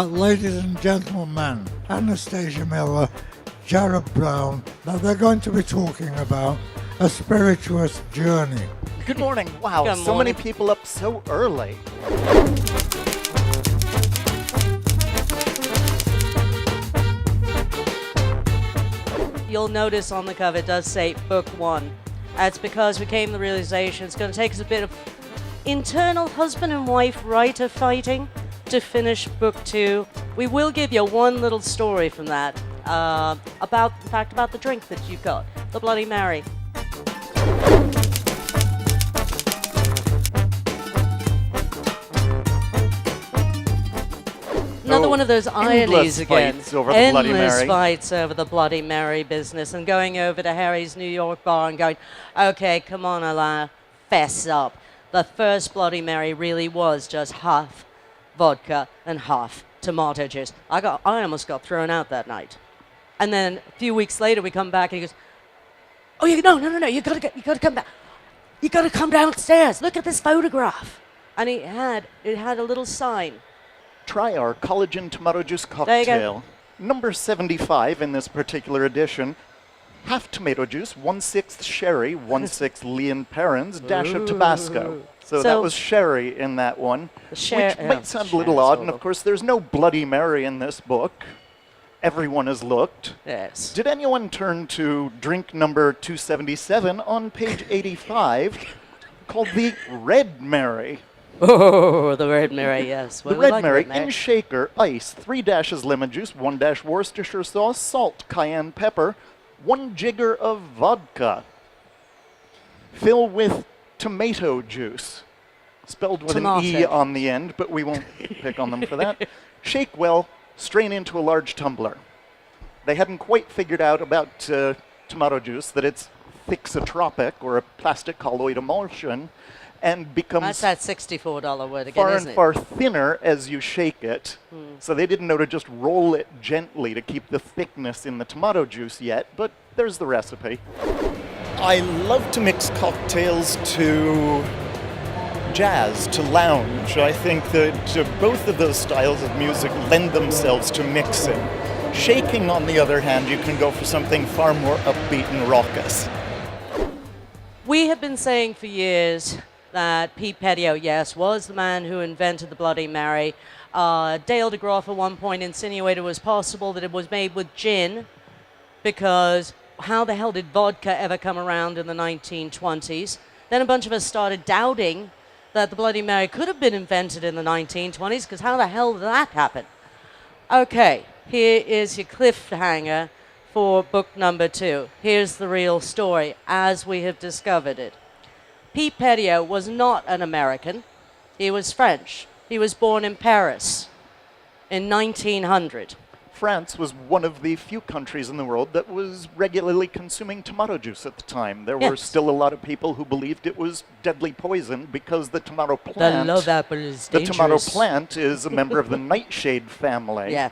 ladies and gentlemen, Anastasia Miller, Jared Brown. Now they're going to be talking about a spirituous journey. Good morning. Wow, Good so morning. many people up so early. You'll notice on the cover it does say Book 1. That's because we came to the realization it's going to take us a bit of internal husband and wife writer fighting to finish Book 2. We will give you one little story from that about the drink that you got, the Bloody Mary. Another one of those ironies again. Fights over the Bloody Endless Mary. fights over the Bloody Mary business, and going over to Harry's New York bar and going, okay, come on, Alain, fess up. The first Bloody Mary really was just half vodka and half tomato juice. I almost got thrown out that night. And then a few weeks later, we come back and he goes, oh, no, you gotta come back. You gotta come downstairs. Look at this photograph. And it had a little sign. Try our collagen tomato juice There you go. cocktail. Number 75 in this particular edition. Half tomato juice, 1/6 sherry, 1/6 Leon Perrins, dash of Tabasco. So that was sherry in that one, which might sound a little odd. And of course, there's no Bloody Mary in this book. Everyone has looked. Yes. Did anyone turn to drink number 277 on page 85, called the Red Mary? Oh, the Red Mary, yes. The Red Mary in shaker, ice, 3 dashes lemon juice, 1 dash Worcestershire sauce, salt, cayenne pepper, 1 jigger of vodka. Fill with tomato juice, spelled with an E on the end, but we won't pick on them for that. Shake well, strain into a large tumbler. They hadn't quite figured out about tomato juice, that it's thixotropic, or a plastic colloid emulsion, and becomes that's that $64 word again, far isn't and it? far thinner as you shake it. So they didn't know to just roll it gently to keep the thickness in the tomato juice yet, but there's the recipe. I love to mix cocktails to jazz, to lounge. I think that both of those styles of music lend themselves to mixing. Shaking, on the other hand, you can go for something far more upbeat and raucous. We have been saying for years that Pete Petio, yes, was the man who invented the Bloody Mary. Dale DeGroff at one point insinuated it was possible that it was made with gin, because how the hell did vodka ever come around in the 1920s? Then a bunch of us started doubting that the Bloody Mary could have been invented in the 1920s, because how the hell did that happen? Okay, here is your cliffhanger for book number 2. Here's the real story as we have discovered it. Pete Petio was not an American. He was French. He was born in Paris in 1900. France was one of the few countries in the world that was regularly consuming tomato juice at the time. There were still a lot of people who believed it was deadly poison because the tomato plant, The love apple is the dangerous. tomato plant is a member of the nightshade family. Yeah.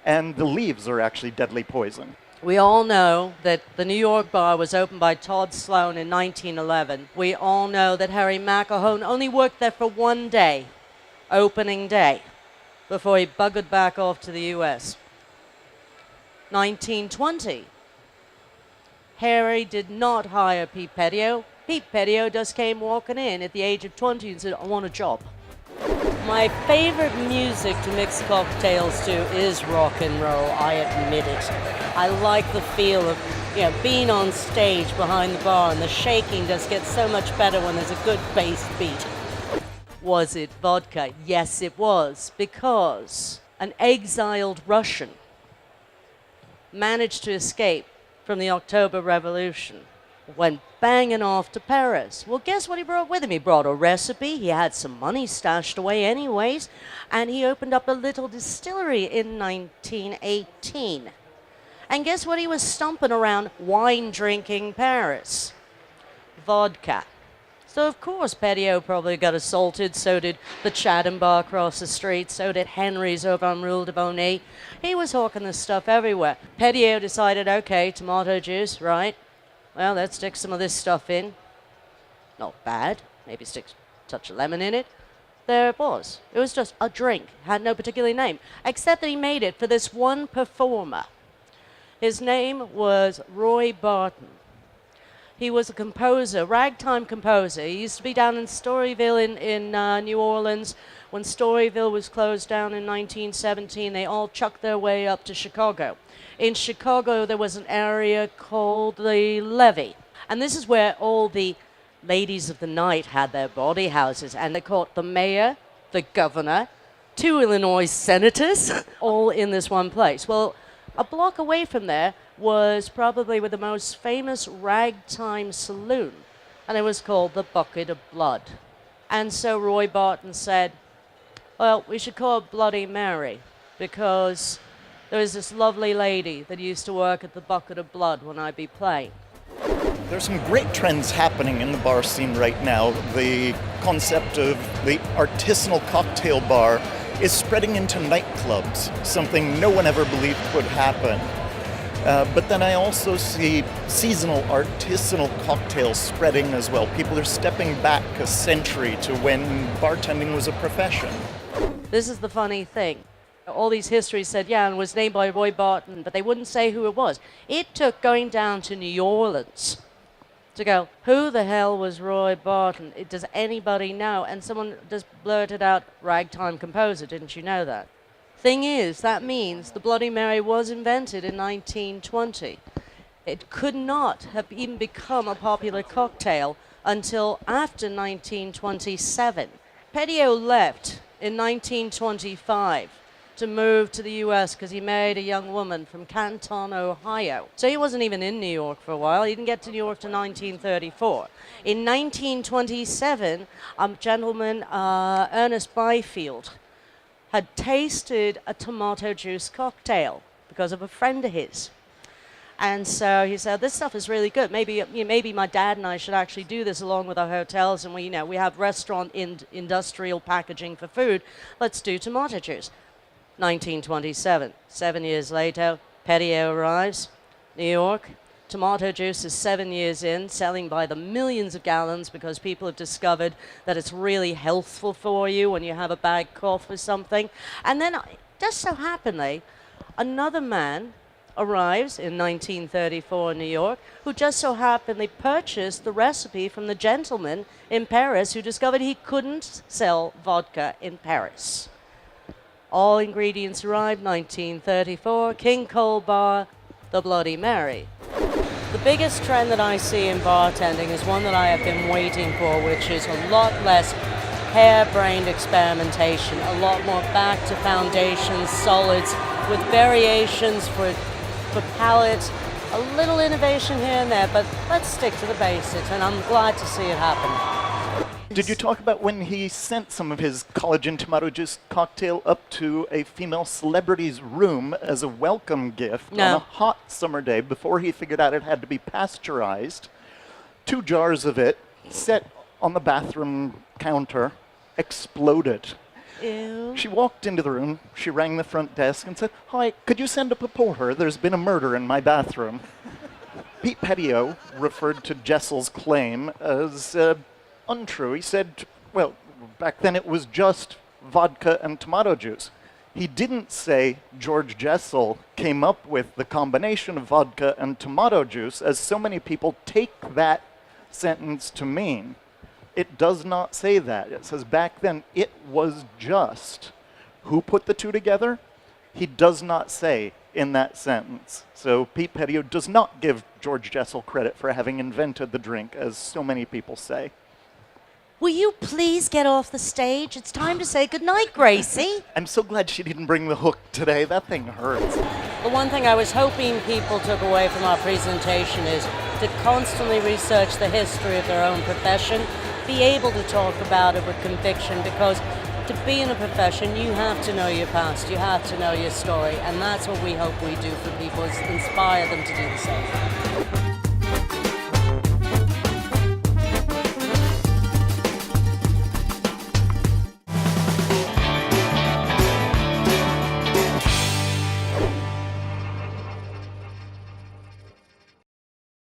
And the leaves are actually deadly poison. We all know that the New York bar was opened by Todd Sloan in 1911. We all know that Harry McElhone only worked there for one day, opening day, before he buggered back off to the US. 1920. Harry did not hire Pete Petio. Pete Petio just came walking in at the age of 20 and said, I want a job. My favorite music to mix cocktails to is rock and roll, I admit it. I like the feel of, being on stage behind the bar, and the shaking just gets so much better when there's a good bass beat. Was it vodka? Yes, it was, because an exiled Russian managed to escape from the October Revolution, went banging off to Paris. Well, guess what he brought with him? He brought a recipe, he had some money stashed away anyways, and he opened up a little distillery in 1918. And guess what he was stomping around wine-drinking Paris? Vodka. So, of course, Petio probably got assaulted, so did the Chatham bar across the street, so did Henry's over on Rue de Bonnet. He was hawking this stuff everywhere. Petio decided, okay, tomato juice, right? Well, let's stick some of this stuff in. Not bad. Maybe stick a touch of lemon in it. there it was. It was just a drink, had no particular name, except that he made it for this one performer. His name was Roy Barton. He was a composer, ragtime composer. He used to be down in Storyville in New Orleans. When Storyville was closed down in 1917, they all chucked their way up to Chicago. In Chicago, there was an area called the Levee. And this is where all the ladies of the night had their bawdy houses. And they caught the mayor, the governor, 2 Illinois senators, all in this one place. Well, a block away from there was probably the most famous ragtime saloon, and it was called the Bucket of Blood. And so Roy Barton said, well, we should call it Bloody Mary, because there was this lovely lady that used to work at the Bucket of Blood when I'd be playing. There's some great trends happening in the bar scene right now. The concept of the artisanal cocktail bar is spreading into nightclubs, something no one ever believed could happen. But then I also see seasonal artisanal cocktails spreading as well. People are stepping back a century to when bartending was a profession. This is the funny thing. All these histories said, yeah, and it was named by Roy Barton, but they wouldn't say who it was. It took going down to New Orleans to go, who the hell was Roy Barton? Does anybody know? And someone just blurted out, ragtime composer, didn't you know that? Thing is, that means the Bloody Mary was invented in 1920. It could not have even become a popular cocktail until after 1927. Petio left in 1925 to move to the US because he married a young woman from Canton, Ohio. So he wasn't even in New York for a while. He didn't get to New York till 1934. In 1927, a gentleman, Ernest Byfield, had tasted a tomato juice cocktail because of a friend of his. And so he said, this stuff is really good. Maybe my dad and I should actually do this along with our hotels, and we have restaurant industrial packaging for food. Let's do tomato juice. 1927. 7 years later, Petio arrives, New York. Tomato juice is 7 years in, selling by the millions of gallons because people have discovered that it's really healthful for you when you have a bad cough or something. And then, just so happenly, another man arrives in 1934 in New York who just so happenly purchased the recipe from the gentleman in Paris who discovered he couldn't sell vodka in Paris. All ingredients arrived, 1934, King Cole Bar, the Bloody Mary. The biggest trend that I see in bartending is one that I have been waiting for, which is a lot less harebrained experimentation, a lot more back to foundations, solids, with variations for palate, a little innovation here and there, but let's stick to the basics, and I'm glad to see it happen. Did you talk about when he sent some of his collagen tomato juice cocktail up to a female celebrity's room as a welcome gift on a hot summer day before he figured out it had to be pasteurized? 2 jars of it set on the bathroom counter exploded. Ew. She walked into the room, she rang the front desk and said, "Hi, could you send a reporter? There's been a murder in my bathroom." Pete Petio referred to Jessel's claim as untrue. He said, well, back then it was just vodka and tomato juice. He didn't say George Jessel came up with the combination of vodka and tomato juice, as so many people take that sentence to mean. It does not say that. It says back then it was just. Who put the two together? He does not say in that sentence. So Pete Petio does not give George Jessel credit for having invented the drink, as so many people say. Will you please get off the stage? It's time to say goodnight, Gracie. I'm so glad she didn't bring the hook today. That thing hurts. The one thing I was hoping people took away from our presentation is to constantly research the history of their own profession, be able to talk about it with conviction, because to be in a profession, you have to know your past, you have to know your story, and that's what we hope we do for people, is inspire them to do the same.